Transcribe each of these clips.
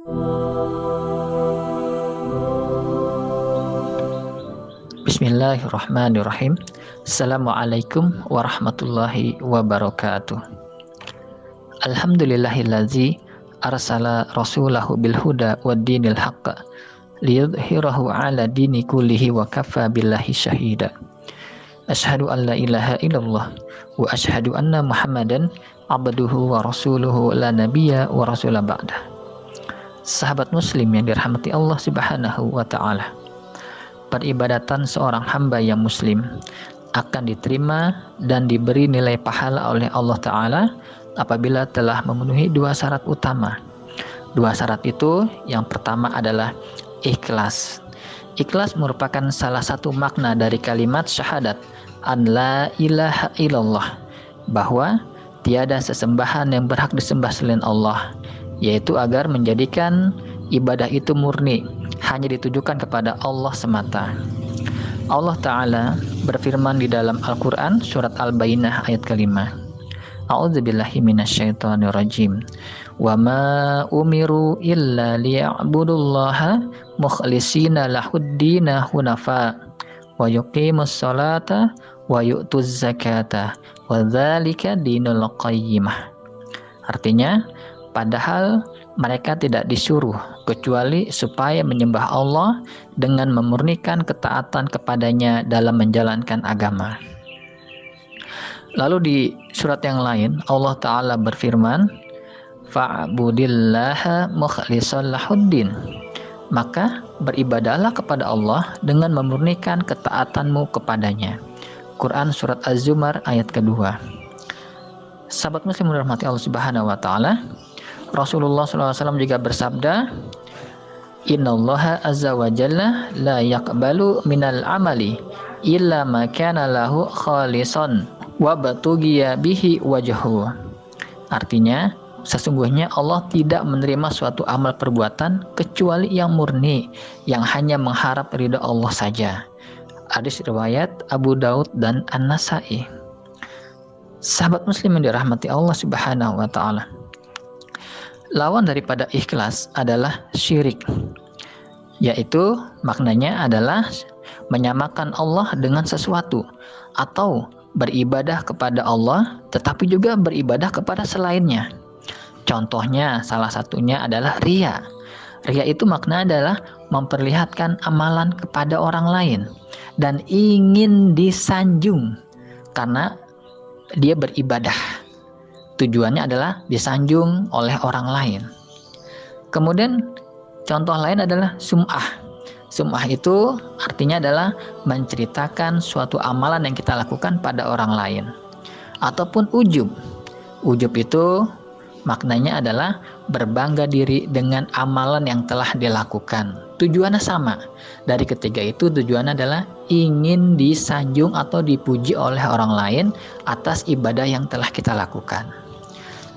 Bismillahirrahmanirrahim. Assalamualaikum warahmatullahi wabarakatuh. Alhamdulillahillazi arsala rasulahu bil huda wad dinil haqq liyudhhirahu ala dini kullihi wa kafa billahi syahida. Asyhadu an la ilaha illallah wa asyhadu anna Muhammadan abduhu wa rasuluhu la nabiyya wa rasula ba'dah. Sahabat muslim yang dirahmati Allah Subhanahu wa taala. Peribadatan seorang hamba yang muslim akan diterima dan diberi nilai pahala oleh Allah Ta'ala apabila telah memenuhi dua syarat utama. Dua syarat itu, yang pertama adalah ikhlas. Ikhlas merupakan salah satu makna dari kalimat syahadat an la ilaha illallah, bahwa tiada sesembahan yang berhak disembah selain Allah, yaitu agar menjadikan ibadah itu murni, hanya ditujukan kepada Allah semata. Allah Ta'ala berfirman di dalam Al-Quran surat Al-Bayyinah ayat kelima. A'udzubillahi minasyaitonirrajim. Wa ma umiru illa liya'budullaha mukhlishina lahuddina hunafa wa yuqimus salata wa yu'tuz zakata wa dzalika dinul qayyimah. Artinya, padahal mereka tidak disuruh kecuali supaya menyembah Allah dengan memurnikan ketaatan kepadanya dalam menjalankan agama. Lalu di surat yang lain Allah Ta'ala berfirman, fa'budillaha mukhlishan lahuddin, maka beribadahlah kepada Allah dengan memurnikan ketaatanmu kepadanya. Quran surat Az-Zumar ayat kedua. Sahabat muslim dirahmati Allah Subhanahu wa taala, Rasulullah SAW juga bersabda, Innallaha azza wa jalla la yaqbalu minal amali illa ma kana lahu khalisan wa batughiya bihi wajhu. Artinya, sesungguhnya Allah tidak menerima suatu amal perbuatan kecuali yang murni, yang hanya mengharap ridha Allah saja. Hadis riwayat Abu Daud dan An-Nasai. Sahabat muslim yang dirahmati Allah Subhanahu wa taala, lawan daripada ikhlas adalah syirik, yaitu maknanya adalah menyamakan Allah dengan sesuatu atau beribadah kepada Allah tetapi juga beribadah kepada selainnya. Contohnya salah satunya adalah riya. Riya itu makna adalah memperlihatkan amalan kepada orang lain dan ingin disanjung karena dia beribadah. Tujuannya adalah disanjung oleh orang lain. Kemudian contoh lain adalah sum'ah. Sum'ah itu artinya adalah menceritakan suatu amalan yang kita lakukan pada orang lain. Ataupun ujub. Ujub itu maknanya adalah berbangga diri dengan amalan yang telah dilakukan. Tujuannya sama. Dari ketiga itu tujuannya adalah ingin disanjung atau dipuji oleh orang lain atas ibadah yang telah kita lakukan.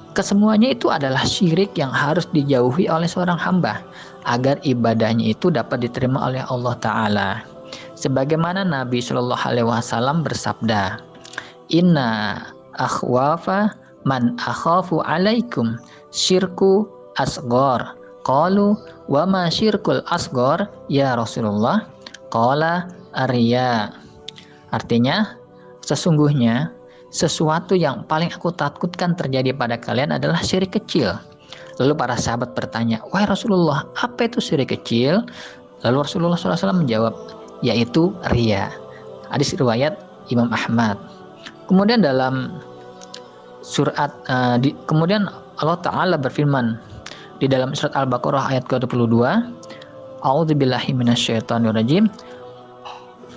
Kesemuanya itu adalah syirik yang harus dijauhi oleh seorang hamba agar ibadahnya itu dapat diterima oleh Allah Ta'ala. Sebagaimana Nabi Shallallahu Alaihi Wasallam bersabda, Inna akhwafa man akhafu alaikum syirku asghar. Qalu wa ma syirkul asghar ya Rasulullah? Qala ar-riya. Artinya, sesungguhnya sesuatu yang paling aku takutkan terjadi pada kalian adalah syirik kecil. Lalu para sahabat bertanya, wahai Rasulullah, apa itu syirik kecil? Lalu Rasulullah SAW menjawab, yaitu riya. Hadis riwayat Imam Ahmad. Kemudian dalam surat kemudian Allah Ta'ala berfirman di dalam surat Al-Baqarah ayat ke-22, A'udzubillahi minasyaitonirrajim.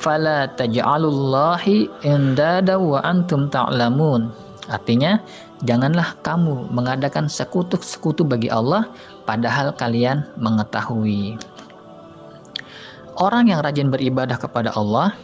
Fala taj'alullahi indada wa antum ta'lamun. Artinya, janganlah kamu mengadakan sekutu bagi Allah padahal kalian mengetahui. Orang yang rajin beribadah kepada Allah,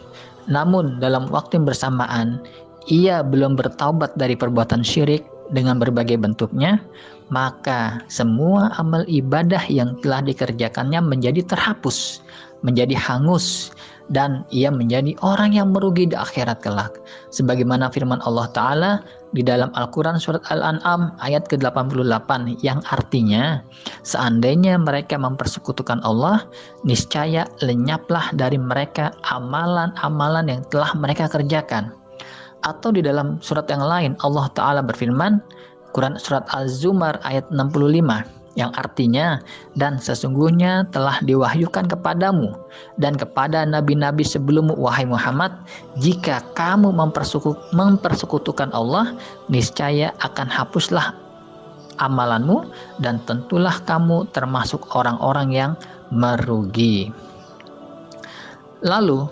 namun dalam waktu yang bersamaan ia belum bertaubat dari perbuatan syirik dengan berbagai bentuknya, maka semua amal ibadah yang telah dikerjakannya menjadi terhapus, menjadi hangus, dan ia menjadi orang yang merugi di akhirat kelak. Sebagaimana firman Allah Ta'ala di dalam Al-Quran surat Al-An'am ayat ke-88 yang artinya, seandainya mereka mempersekutukan Allah, niscaya lenyaplah dari mereka amalan-amalan yang telah mereka kerjakan. Atau di dalam surat yang lain Allah Ta'ala berfirman, Quran surat Az-Zumar ayat 65 yang artinya, dan sesungguhnya telah diwahyukan kepadamu dan kepada nabi-nabi sebelummu wahai Muhammad, jika kamu mempersekutukan Allah, niscaya akan hapuslah amalanmu dan tentulah kamu termasuk orang-orang yang merugi. Lalu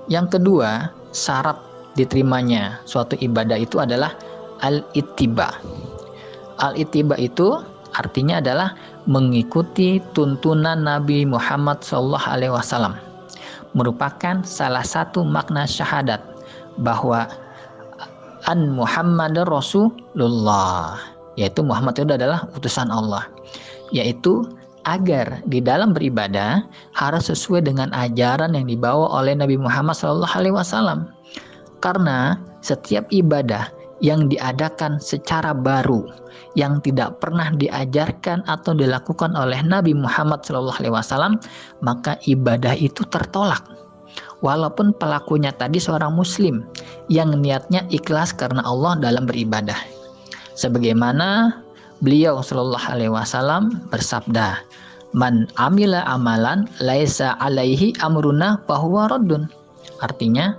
yang kedua, syarat diterimanya suatu ibadah itu adalah al-ittiba. Al-ittiba itu artinya adalah mengikuti tuntunan Nabi Muhammad SAW, merupakan salah satu makna syahadat bahwa an Muhammadar Rasulullah, yaitu Muhammad itu adalah utusan Allah, yaitu agar di dalam beribadah harus sesuai dengan ajaran yang dibawa oleh Nabi Muhammad SAW. Karena setiap ibadah yang diadakan secara baru, yang tidak pernah diajarkan atau dilakukan oleh Nabi Muhammad SAW, maka ibadah itu tertolak. Walaupun pelakunya tadi seorang muslim yang niatnya ikhlas karena Allah dalam beribadah. Sebagaimana beliau SAW bersabda, "Man amila amalan laisa alaihi amruna fahuwa raddun." Artinya,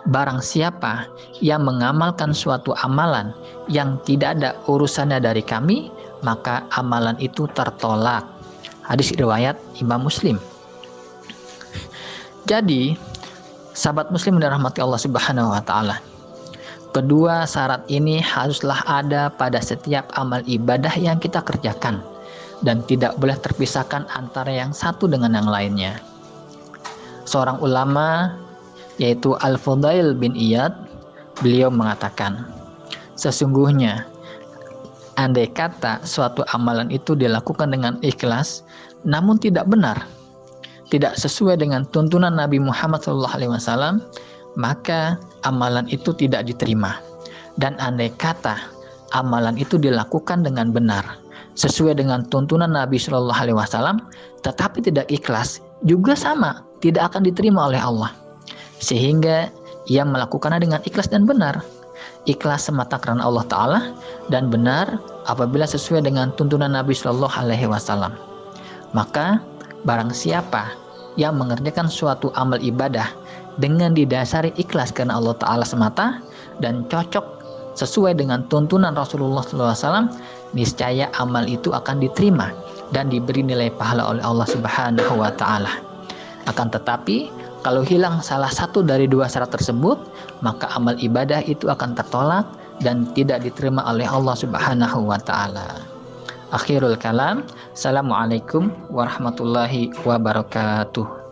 barang siapa yang mengamalkan suatu amalan yang tidak ada urusannya dari kami, maka amalan itu tertolak. Hadis riwayat Imam Muslim. Jadi, sahabat muslim dan rahmati Allah Subhanahu wa taala, kedua syarat ini haruslah ada pada setiap amal ibadah yang kita kerjakan dan tidak boleh terpisahkan antara yang satu dengan yang lainnya. Seorang ulama yaitu Al-Fudail bin Iyad, beliau mengatakan, sesungguhnya andai kata suatu amalan itu dilakukan dengan ikhlas namun tidak benar, tidak sesuai dengan tuntunan Nabi Muhammad SAW, maka amalan itu tidak diterima. Dan andai kata amalan itu dilakukan dengan benar, sesuai dengan tuntunan Nabi SAW, tetapi tidak ikhlas, juga sama, tidak akan diterima oleh Allah. Sehingga ia melakukannya dengan ikhlas dan benar. Ikhlas semata karena Allah Ta'ala, dan benar apabila sesuai dengan tuntunan Nabi SAW. Maka barang siapa yang mengerjakan suatu amal ibadah dengan didasari ikhlas karena Allah Ta'ala semata dan cocok sesuai dengan tuntunan Rasulullah SAW, niscaya amal itu akan diterima dan diberi nilai pahala oleh Allah Subhanahu wa Ta'ala. Akan tetapi kalau hilang salah satu dari dua syarat tersebut, maka amal ibadah itu akan tertolak dan tidak diterima oleh Allah Subhanahu wa Ta'ala. Akhirul kalam. Assalamualaikum warahmatullahi wabarakatuh.